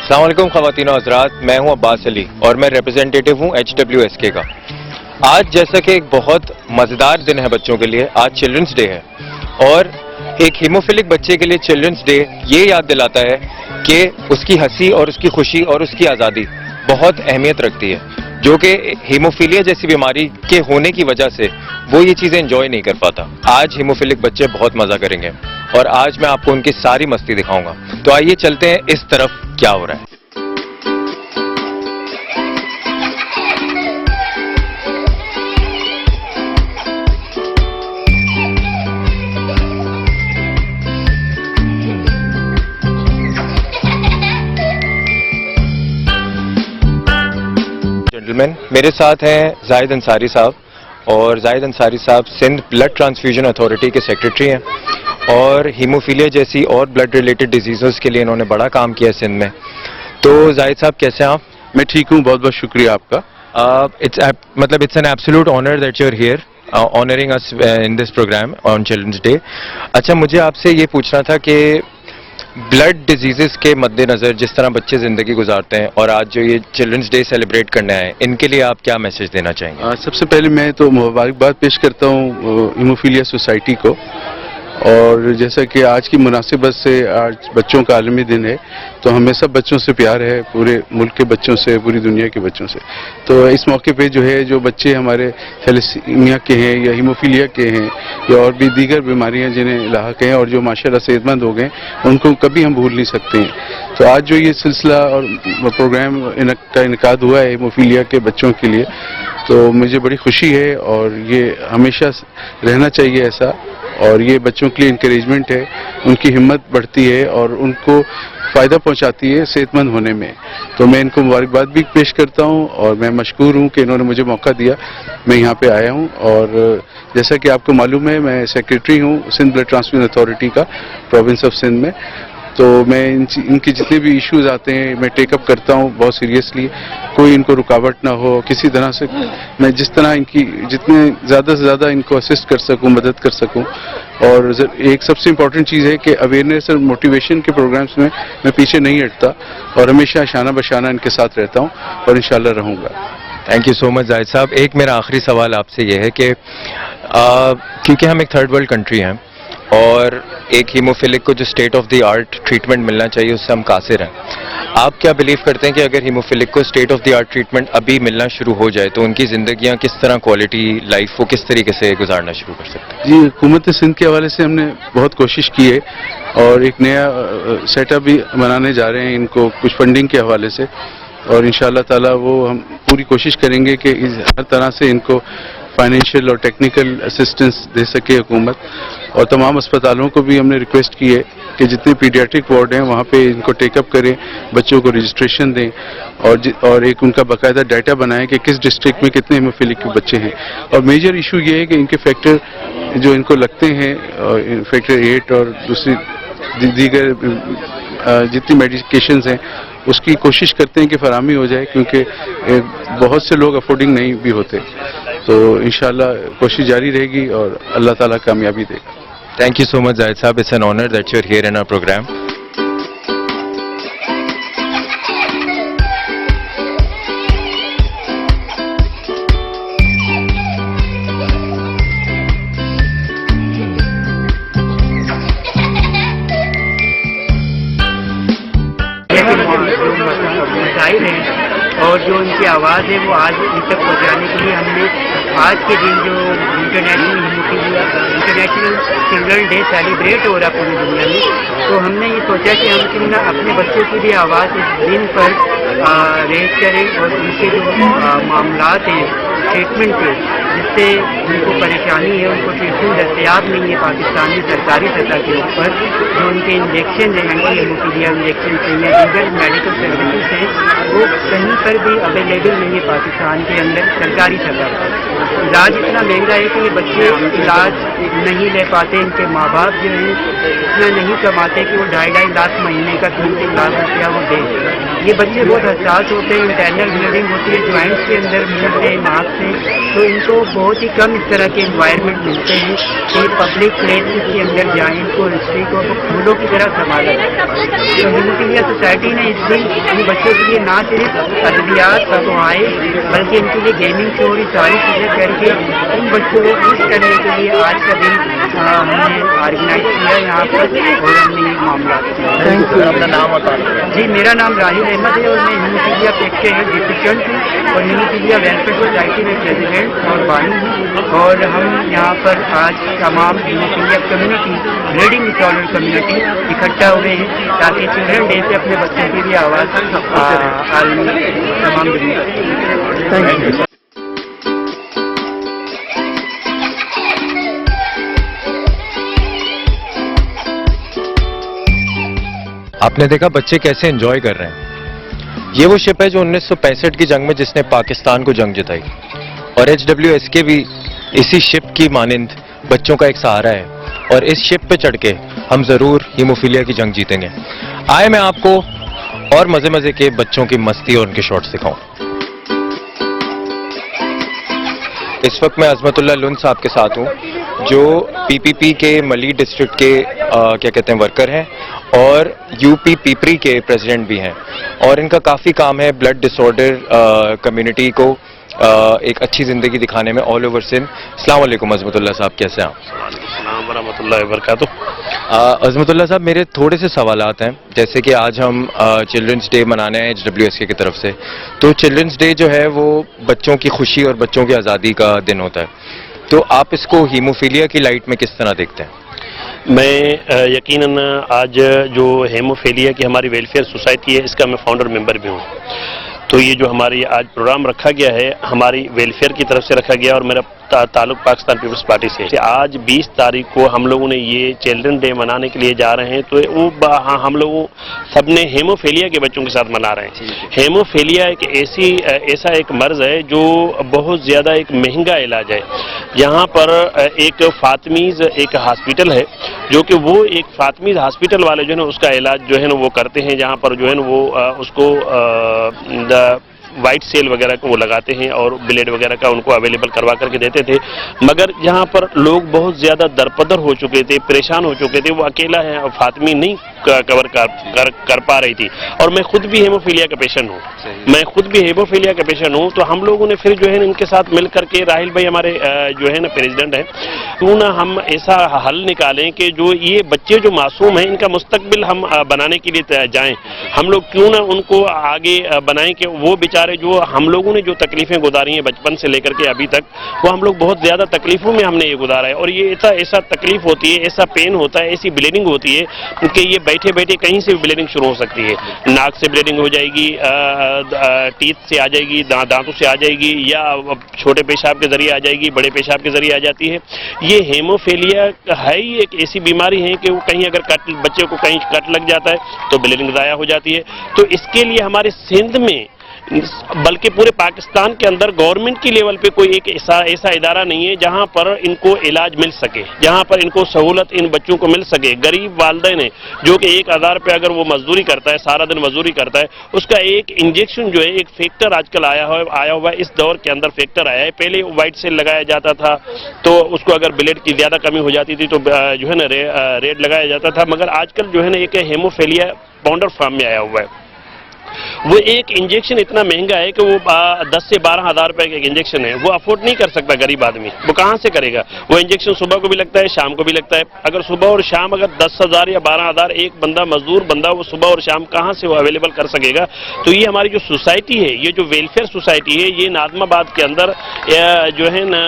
السلام علیکم خواتین و حضرات، میں ہوں عباس علی اور میں ریپرزینٹیٹو ہوں HWSK کا۔ آج جیسا کہ ایک بہت مزیدار دن ہے بچوں کے لیے، آج چلڈرنس ڈے ہے اور ایک ہیموفیلک بچے کے لیے چلڈرنس ڈے یہ یاد دلاتا ہے کہ اس کی ہنسی اور اس کی خوشی اور اس کی آزادی بہت اہمیت رکھتی ہے، جو کہ ہیموفیلیا جیسی بیماری کے ہونے کی وجہ سے وہ یہ چیزیں انجوائے نہیں کر پاتا۔ آج ہیموفیلک بچے بہت مزہ کریں گے اور آج میں آپ کو ان کی ساری مستی دکھاؤں گا، تو آئیے چلتے ہیں اس طرف کیا ہو رہا ہے۔ جنٹلمین، میرے ساتھ ہیں زاہد انصاری صاحب، اور زاہد انصاری صاحب سندھ بلڈ ٹرانسفیوژن اتھارٹی کے سیکرٹری ہیں اور ہیموفیلیا جیسی اور بلڈ ریلیٹڈ ڈیزیزز کے لیے انہوں نے بڑا کام کیا ہے سندھ میں۔ تو زاہد صاحب کیسے ہیں آپ؟ میں ٹھیک ہوں، بہت بہت شکریہ آپ کا۔ It's an absolute honour that you are here honouring us in this programme on Children's Day. اچھا، مجھے آپ سے یہ پوچھنا تھا کہ بلڈ ڈیزیزز کے مد نظر جس طرح بچے زندگی گزارتے ہیں اور آج جو یہ چلڈرنس ڈے سیلیبریٹ کرنے آئے ہیں، ان کے لیے آپ کیا میسج دینا چاہیں گے؟ سب سے پہلے میں تو مبارکباد پیش کرتا ہوں ہیموفیلیا سوسائٹی کو، اور جیسا کہ آج کی مناسبت سے آج بچوں کا عالمی دن ہے، تو ہمیں سب بچوں سے پیار ہے، پورے ملک کے بچوں سے، پوری دنیا کے بچوں سے۔ تو اس موقع پہ جو ہے جو بچے ہمارے تھیلیسیمیا کے ہیں یا ہیموفیلیا کے ہیں یا اور بھی دیگر بیماریاں جنہیں لاحق ہیں اور جو ماشاءاللہ صحت مند ہو گئے، ان کو کبھی ہم بھول نہیں سکتے ہیں۔ تو آج جو یہ سلسلہ اور پروگرام کا انعقاد ہوا ہے ہیموفیلیا کے بچوں کے لیے، تو مجھے بڑی خوشی ہے اور یہ ہمیشہ رہنا چاہیے ایسا، اور یہ بچوں کے لیے انکریجمنٹ ہے، ان کی ہمت بڑھتی ہے اور ان کو فائدہ پہنچاتی ہے صحت مند ہونے میں۔ تو میں ان کو مبارکباد بھی پیش کرتا ہوں اور میں مشکور ہوں کہ انہوں نے مجھے موقع دیا، میں یہاں پہ آیا ہوں۔ اور جیسا کہ آپ کو معلوم ہے، میں سیکرٹری ہوں سندھ بلڈ ٹرانسفیوژن اتھارٹی کا پروونس آف سندھ میں، تو میں ان کے جتنے بھی ایشوز آتے ہیں میں ٹیک اپ کرتا ہوں بہت سیریسلی، کوئی ان کو رکاوٹ نہ ہو کسی طرح سے، میں جس طرح ان کی جتنے زیادہ سے زیادہ ان کو اسسٹ کر سکوں، مدد کر سکوں۔ اور ایک سب سے امپورٹنٹ چیز ہے کہ اویئرنیس اور موٹیویشن کے پروگرامز میں پیچھے نہیں ہٹتا اور ہمیشہ شانہ بشانہ ان کے ساتھ رہتا ہوں اور انشاءاللہ رہوں گا۔ Thank you so much Zahid صاحب۔ ایک میرا آخری سوال آپ سے یہ ہے کہ کیونکہ ہم ایک تھرڈ ورلڈ کنٹری ہیں اور ایک ہیموفیلک کو جو state of the art treatment ملنا چاہیے اس سے ہم قاصر ہیں، آپ کیا بلیو کرتے ہیں کہ اگر ہیموفیلک کو state of the art treatment ابھی ملنا شروع ہو جائے تو ان کی زندگیاں کس طرح کوالٹی لائف وہ کس طریقے سے گزارنا شروع کر سکتے ہیں؟ جی، حکومت سندھ کے حوالے سے ہم نے بہت کوشش کی ہے اور ایک نیا سیٹ اپ بھی بنانے جا رہے ہیں ان کو کچھ فنڈنگ کے حوالے سے، اور انشاءاللہ تعالی وہ ہم پوری کوشش کریں گے کہ ہر طرح سے ان کو فائنینشیل اور ٹیکنیکل اسسٹنس دے سکے حکومت۔ اور تمام اسپتالوں کو بھی ہم نے ریکویسٹ کی ہے کہ جتنے پیڈیاٹرک وارڈ ہیں وہاں پہ ان کو ٹیک اپ کریں، بچوں کو رجسٹریشن دیں اور ایک ان کا باقاعدہ ڈیٹا بنائیں کہ کس ڈسٹرکٹ میں کتنے ہیموفیلک کے بچے ہیں۔ اور میجر ایشو یہ ہے کہ ان کے فیکٹر جو ان کو لگتے ہیں، فیکٹر 8 اور دوسری دیگر جتنی میڈیکیشنز ہیں، اس کی کوشش کرتے ہیں کہ فراہمی ہو جائے، کیونکہ بہت سے لوگ افورڈنگ نہیں بھی ہوتے۔ تو انشاءاللہ کوشش جاری رہے گی اور اللہ تعالیٰ کامیابی دے گا۔ Thank you so much Zahid صاحب، it's an honour that you are here in our programme. مسائل ہیں اور جو ان کی آواز ہے وہ آج ان تک پہنچانے کے لیے ہم نے آج کے دن جو انٹرنیشنل چلڈرن ڈے سیلیبریٹ ہو رہا پوری دنیا میں، تو ہم نے یہ سوچا کہ ہم کیوں نہ اپنے بچوں کی بھی آواز اس دن پر ریز کریں اور ان کے جو معاملات ہیں ٹریٹمنٹ کے، جس سے ان کو پریشانی ہے، ان کو ٹریٹمنٹ دستیاب نہیں ہے پاکستانی سرکاری سطح کے اوپر، جو ان کے انجیکشن ہیں اینٹی ہیموفیلیا انجیکشن چاہیے، دیگر میڈیکل سروسز ہیں، وہ کہیں پر بھی اویلیبل نہیں ہے پاکستان کے اندر سرکاری سطح پر۔ علاج اتنا مہنگا ہے کہ یہ بچے علاج نہیں لے پاتے، ان کے ماں باپ جو ہیں اتنا نہیں کماتے کہ وہ 2.5 لاکھ مہینے کا 3 لاکھ روپیہ وہ دے۔ یہ بچے بہت حساس ہوتے ہیں، انٹرنل بلیڈنگ ہوتی ہے جوائنٹس کے اندر، منہ سے ناک سے، تو ان کو بہت ہی کم اس طرح کے انوائرمنٹ ملتے ہیں कि पब्लिक प्लेसेस के अंदर जाएं, इनको हिस्ट्री को फूलों की तरह संभाला जाए। तो हीमोफीलिया सोसाइटी ने इस दिन इन बच्चों के लिए ना सिर्फ अद्वियात फतवाए बल्कि इनके लिए गेमिंग शो और सारी चीज़ें करके इन बच्चों को खुश करने के लिए आज का दिन हमने ऑर्गेनाइज किया यहाँ पर और हमने ये मामला किया। अपना नाम बता दें। जी, मेरा नाम राहिल अहमद है और मैं हीमोफीलिया पैक्ट के हेड डिफिशेंट हूँ और हीमोफीलिया वेलफेयर सोसाइटी में प्रेसिडेंट और बानी हूँ। और हम यहाँ पर आज तमाम haemophilia community, bleeding disorder community इकट्ठा हुए हैं ताकि चिल्ड्रन डे पे अपने बच्चों की भी आवाज़ आलमी तमाम दुनिया। Thank you. आपने देखा बच्चे कैसे एंजॉय कर रहे हैं। ये वो शिप है जो 1965 की जंग में जिसने पाकिस्तान को जंग जिताई, और HWSK भी इसी शिप की मानिंद बच्चों का एक सहारा है, और इस शिप पे चढ़ के हम जरूर हीमोफीलिया की जंग जीतेंगे। आए मैं आपको और मजे मजे के बच्चों की मस्ती और उनके शॉट्स दिखाऊं। इस वक्त मैं अजमतुल्लाह लुन साहब के साथ हूं, जो PPP के मली डिस्ट्रिक्ट के क्या कहते हैं वर्कर हैं और UP पीपरी के प्रेसिडेंट भी हैं, और इनका काफ़ी काम है ब्लड डिसऑर्डर कम्युनिटी को एक अच्छी ज़िंदगी दिखाने में ऑल ओवर सिंध। अस्सलाम वालेकुम अजमतुल्लाह साहब, कैसे हैं आप? अस्सलाम वरहमतुल्लाहि वबरकातुह। अजमतुल्लाह साहब, मेरे थोड़े से सवालात हैं। जैसे कि आज हम चिल्ड्रंस डे मनाने हैं HWSK की तरफ से, तो चिल्ड्रंस डे जो है वो बच्चों की खुशी और बच्चों की आज़ादी का दिन होता है, तो आप इसको हीमोफीलिया की लाइट में किस तरह देखते हैं? मैं यकीनन आज जो हेमोफीलिया की हमारी वेलफेयर सोसाइटी है, इसका मैं फाउंडर मेंबर भी हूँ। तो ये जो हमारी आज प्रोग्राम रखा गया है, हमारी वेलफेयर की तरफ से रखा गया और मेरा ताल्लुक पाकिस्तान पीपल्स पार्टी से। आज 20 तारीख को हम लोगों ने ये चिल्ड्रन डे मनाने के लिए जा रहे हैं, तो वो हम लोगों सबने हेमोफीलिया के बच्चों के साथ मना रहे हैं। हेमोफीलिया एक ऐसा एक मर्ज है जो बहुत ज़्यादा एक महंगा इलाज है। यहाँ पर एक फातमीज एक हॉस्पिटल है, जो कि वो एक फातमीज हॉस्पिटल वाले जो है ना उसका इलाज जो है ना वो करते हैं, जहाँ पर जो है ना वो उसको वाइट सेल वगैरह को वो लगाते हैं और ब्लेड वगैरह का उनको अवेलेबल करवा करके देते थे। मगर यहाँ पर लोग बहुत ज़्यादा दरपदर हो चुके थे, परेशान हो चुके थे। वो अकेला है और फातमी नहीं कवर कर पा रही थी। और मैं खुद भी हेमोफीलिया का पेशेंट हूँ, तो हम लोगों ने फिर जो है इनके साथ मिल करके, राहिल भाई हमारे जो है ना प्रेसिडेंट हैं, क्यों ना हम ऐसा हल निकालें कि जो ये बच्चे जो मासूम हैं इनका मुस्तकबिल हम बनाने के लिए जाएं। हम लोग क्यों ना उनको आगे बनाएं कि वो बेचारे जो हम लोगों ने जो तकलीफें गुजारी हैं बचपन से लेकर के अभी तक, वो हम लोग बहुत ज़्यादा तकलीफों में हमने ये गुजारा है। और ये ऐसा तकलीफ होती है, ऐसा पेन होता है, ऐसी ब्लीडिंग होती है कि ये बैठे बैठे कहीं से भी ब्लीडिंग शुरू हो सकती है। नाक से ब्लीडिंग हो जाएगी, टीथ से आ जाएगी, दांतों से आ जाएगी, या छोटे पेशाब के जरिए आ जाएगी, बड़े पेशाब के जरिए आ जाती है। ये हेमोफीलिया है ही एक ऐसी बीमारी है कि वो कहीं अगर बच्चे को कहीं कट लग जाता है तो ब्लीडिंग ज़ाया हो जाती है। तो इसके लिए हमारे सिंध में, बल्कि पूरे पाकिस्तान के अंदर गवर्नमेंट की लेवल पे कोई एक ऐसा इदारा नहीं है जहां पर इनको इलाज मिल सके, जहां पर इनको सहूलत इन बच्चों को मिल सके। गरीब वालिदैन है जो कि 1000 रुपये अगर वो मजदूरी करता है, सारा दिन मजदूरी करता है, उसका एक इंजेक्शन जो है, एक फैक्टर आजकल आया हुआ है, इस दौर के अंदर फैक्टर आया है। पहले वाइट सेल लगाया जाता था, तो उसको अगर ब्लड की ज़्यादा कमी हो जाती थी तो जो है ना रेड लगाया जाता था। मगर आजकल जो है ना एक हेमोफीलिया पाउडर फॉर्म में आया हुआ है। वो एक इंजेक्शन इतना महंगा है कि वो 10 से 12 हज़ार रुपए का एक इंजेक्शन है, वो अफोर्ड नहीं कर सकता गरीब आदमी। वो कहाँ से करेगा? वो इंजेक्शन सुबह को भी लगता है, शाम को भी लगता है। अगर सुबह और शाम अगर 10,000 या 12,000 एक बंदा, मजदूर बंदा, वो सुबह और शाम कहाँ से वो अवेलेबल कर सकेगा? तो ये हमारी जो सोसाइटी है, ये जो वेलफेयर सोसाइटी है, ये नाज़माबाद के अंदर जो है ना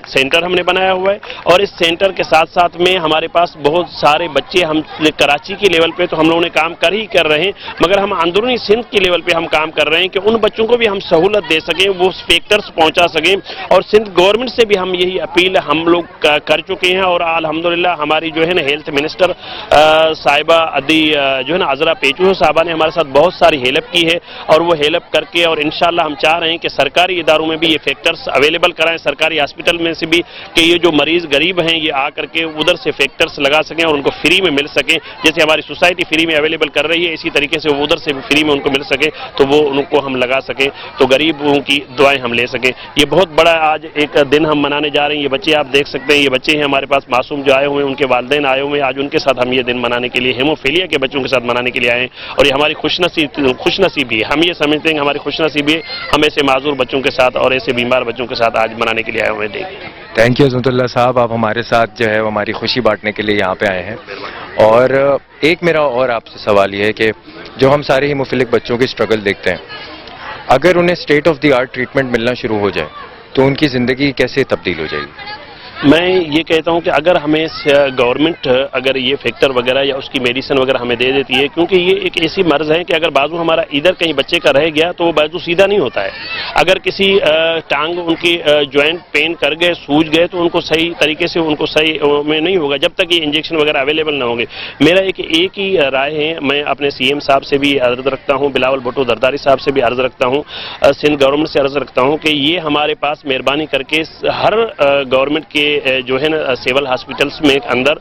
सेंटर हमने बनाया हुआ है। और इस सेंटर के साथ साथ में हमारे पास बहुत सारे बच्चे, हम कराची की लेवल पे तो हम लोगों ने काम कर रहे हैं, मगर हम अंदरूनी सिंध की लेवल पे हम काम कर रहे हैं कि उन बच्चों को भी हम सहूलत दे सकें, वो फैक्टर्स पहुंचा सकें। और सिंध गवर्नमेंट से भी हम यही अपील हम लोग कर चुके हैं। और अल्हम्दुलिल्लाह हमारी जो है ना हेल्थ मिनिस्टर साहिबा अदी जो है ना अजरा पेचू साहबा ने हमारे साथ बहुत सारी हेल्प की है, और वो हेल्प करके, और इंशाल्लाह हम चाह रहे हैं कि सरकारी इदारों में भी ये फैक्टर्स अवेलेबल कराएं, सरकारी हॉस्पिटल में से भी, कि ये जो मरीज गरीब हैं ये आ करके उधर से फैक्टर्स लगा सकें और उनको फ्री में मिल सकें। जैसे हमारी सोसाइटी फ्री में अवेलेबल कर रही है, इसी तरीके से वो उधर से भी फ्री में उनको मिल सके तो वो उनको हम लगा सकें, तो गरीबों की दुआएं हम ले सकें। ये बहुत बड़ा आज एक दिन हम मनाने जा रहे हैं। ये बच्चे आप देख सकते हैं, ये बच्चे हैं हमारे पास मासूम जो आए हुए हैं, उनके वालिदैन आए हुए हैं, आज उनके साथ हम ये दिन मनाने के लिए, हेमोफीलिया के बच्चों के साथ मनाने के लिए आए हैं। और ये हमारी खुशनसीबी है, हम ये समझते हैं कि हमारी खुशनसीबी है, हम ऐसे माजूर बच्चों के साथ और ऐसे बीमार बच्चों के साथ आज मनाने के लिए आए हुए हैं। थैंक यू अज़मतुल्लाह साहब, आप हमारे साथ जो है वो हमारी खुशी बांटने के लिए यहाँ पे आए हैं। और एक मेरा और आपसे सवाल ये है कि जो हम सारे हीमोफिलिक बच्चों की स्ट्रगल देखते हैं, अगर उन्हें state of the art treatment मिलना शुरू हो जाए तो उनकी ज़िंदगी कैसे तब्दील हो जाएगी? मैं ये कहता हूं कि अगर हमें गवर्नमेंट अगर ये फैक्टर वगैरह या उसकी मेडिसिन वगैरह हमें दे देती है, क्योंकि ये एक ऐसी मर्ज है कि अगर बाजू हमारा इधर कहीं बच्चे का रह गया तो वो बाजू सीधा नहीं होता है। अगर किसी टांग उनकी जॉइंट पेन कर गए, सूज गए, तो उनको सही तरीके से उनको सही में नहीं होगा जब तक ये इंजेक्शन वगैरह अवेलेबल ना होंगे। मेरा एक ही राय है, मैं अपने CM साहब से भी अर्ज रखता हूँ, बिलावल भुट्टो दरदारी साहब से भी अर्ज रखता हूँ, सिंध गवर्नमेंट से अर्ज रखता हूँ कि ये हमारे पास मेहरबानी करके हर गवर्नमेंट के जो है ना सिविल हॉस्पिटल्स में अंदर,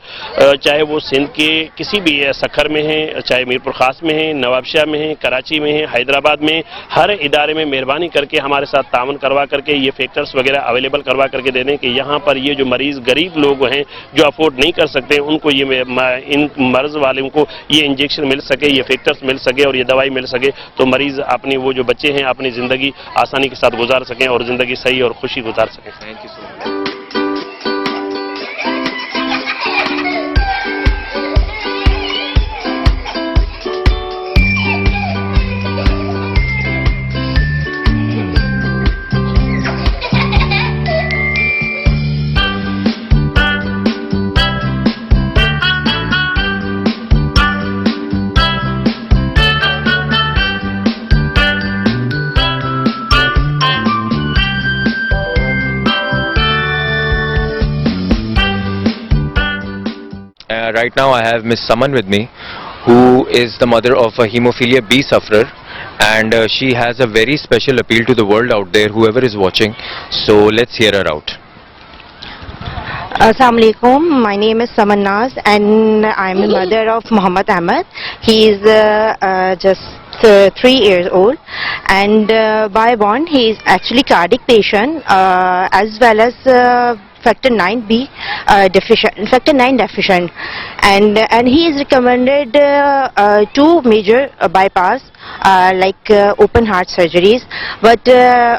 चाहे वो सिंध के किसी भी सखर में है, चाहे मीरपुर खास में है, नवाबशाह में है, कराची में है, हैदराबाद में, हर इदारे में मेहरबानी करके हमारे साथ तावन करवा करके ये फैक्टर्स वगैरह अवेलेबल करवा करके दे दें कि यहाँ पर ये जो मरीज़ गरीब लोग हैं जो अफोर्ड नहीं कर सकते, उनको ये इन मर्ज वालों को ये इंजेक्शन मिल सके, ये फैक्टर्स मिल सके और ये दवाई मिल सके, तो मरीज़ अपनी वो जो बच्चे हैं अपनी ज़िंदगी आसानी के साथ गुजार सकें और ज़िंदगी सही और खुशी गुजार सकें। Thank you so much. Right now I have Miss Saman with me, who is the mother of a hemophilia B sufferer, and she has a very special appeal to the world out there, whoever is watching. So let's hear her out. Assalamu alaikum. My name is Saman Naz and I'm the mother of Muhammad Ahmed. He is just 3 years old, and by born he is actually cardiac patient as well as factor 9B deficient, and he is recommended 2 major bypass like open heart surgeries, but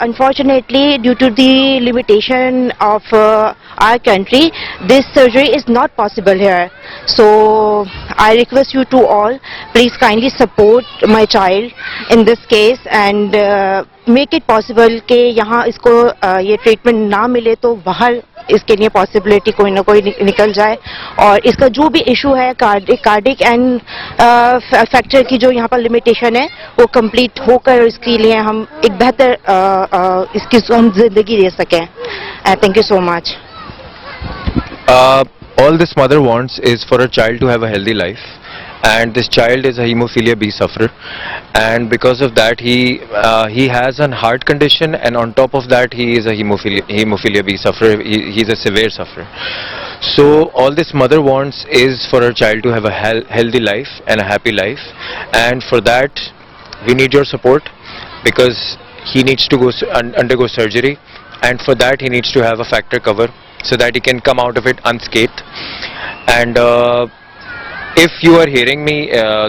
unfortunately due to the limitation of our country, this surgery is not possible here. So I request you to all, please kindly support my child in this case and make it possible कि यहाँ इसको ये treatment ना मिले तो बाहर इसके लिए पॉसिबिलिटी कोई ना कोई निकल जाए, और इसका जो भी इशू है कार्डिक एंड फैक्टर की जो यहाँ पर लिमिटेशन है वो कंप्लीट होकर इसके लिए हम एक बेहतर इसकी हम जिंदगी दे सकें। Thank you so much. All this mother wants is for her child to have a healthy life, and this child is a hemophilia B sufferer, and because of that he has a heart condition, and on top of that he is a hemophilia B sufferer. He's a severe sufferer. So all this mother wants is for her child to have a healthy life and a happy life, and for that we need your support, because he needs to undergo surgery, and for that he needs to have a factor cover so that he can come out of it unscathed. And if you are hearing me,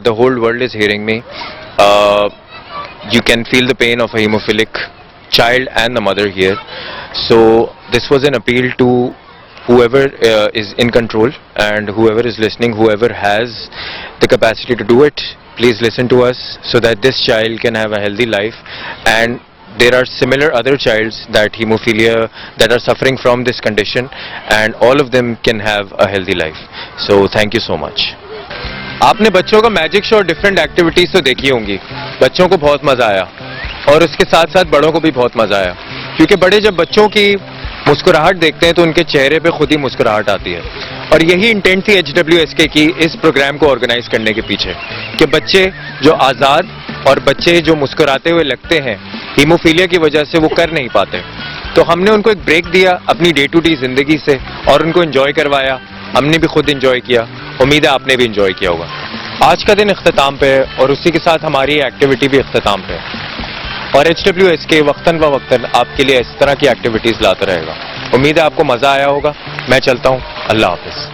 the whole world is hearing me, you can feel the pain of a hemophilic child and the mother here. So this was an appeal to whoever is in control and whoever is listening, whoever has the capacity to do it, please listen to us so that this child can have a healthy life. And there are similar other childs that hemophilia that are suffering from this condition, and all of them can have a healthy life. So thank you so much. आपने बच्चों का magic show और different activities तो देखी होंगी, बच्चों को बहुत मजा आया और उसके साथ साथ बड़ों को भी बहुत मजा आया, क्योंकि बड़े जब बच्चों की मुस्कुराहट देखते हैं तो उनके चेहरे पे खुद ही मुस्कुराहट आती है। और यही इंटेंट थी HWSK की इस प्रोग्राम को ऑर्गेनाइज करने के पीछे, कि बच्चे जो आज़ाद और बच्चे जो मुस्कुराते हुए लगते हैं हीमोफीलिया की वजह से वो कर नहीं पाते, तो हमने उनको एक ब्रेक दिया अपनी डे टू डे जिंदगी से और उनको एंजॉय करवाया, ہم نے بھی خود انجوائے کیا, امید ہے آپ نے بھی انجوائے کیا ہوگا. آج کا دن اختتام پہ ہے اور اسی کے ساتھ ہماری ایکٹیویٹی بھی اختتام پہ ہے, اور HWSK وقتاً فوقتاً آپ کے لیے اس طرح کی ایکٹیویٹیز لاتا رہے گا. امید ہے آپ کو مزہ آیا ہوگا. میں چلتا ہوں, اللہ حافظ.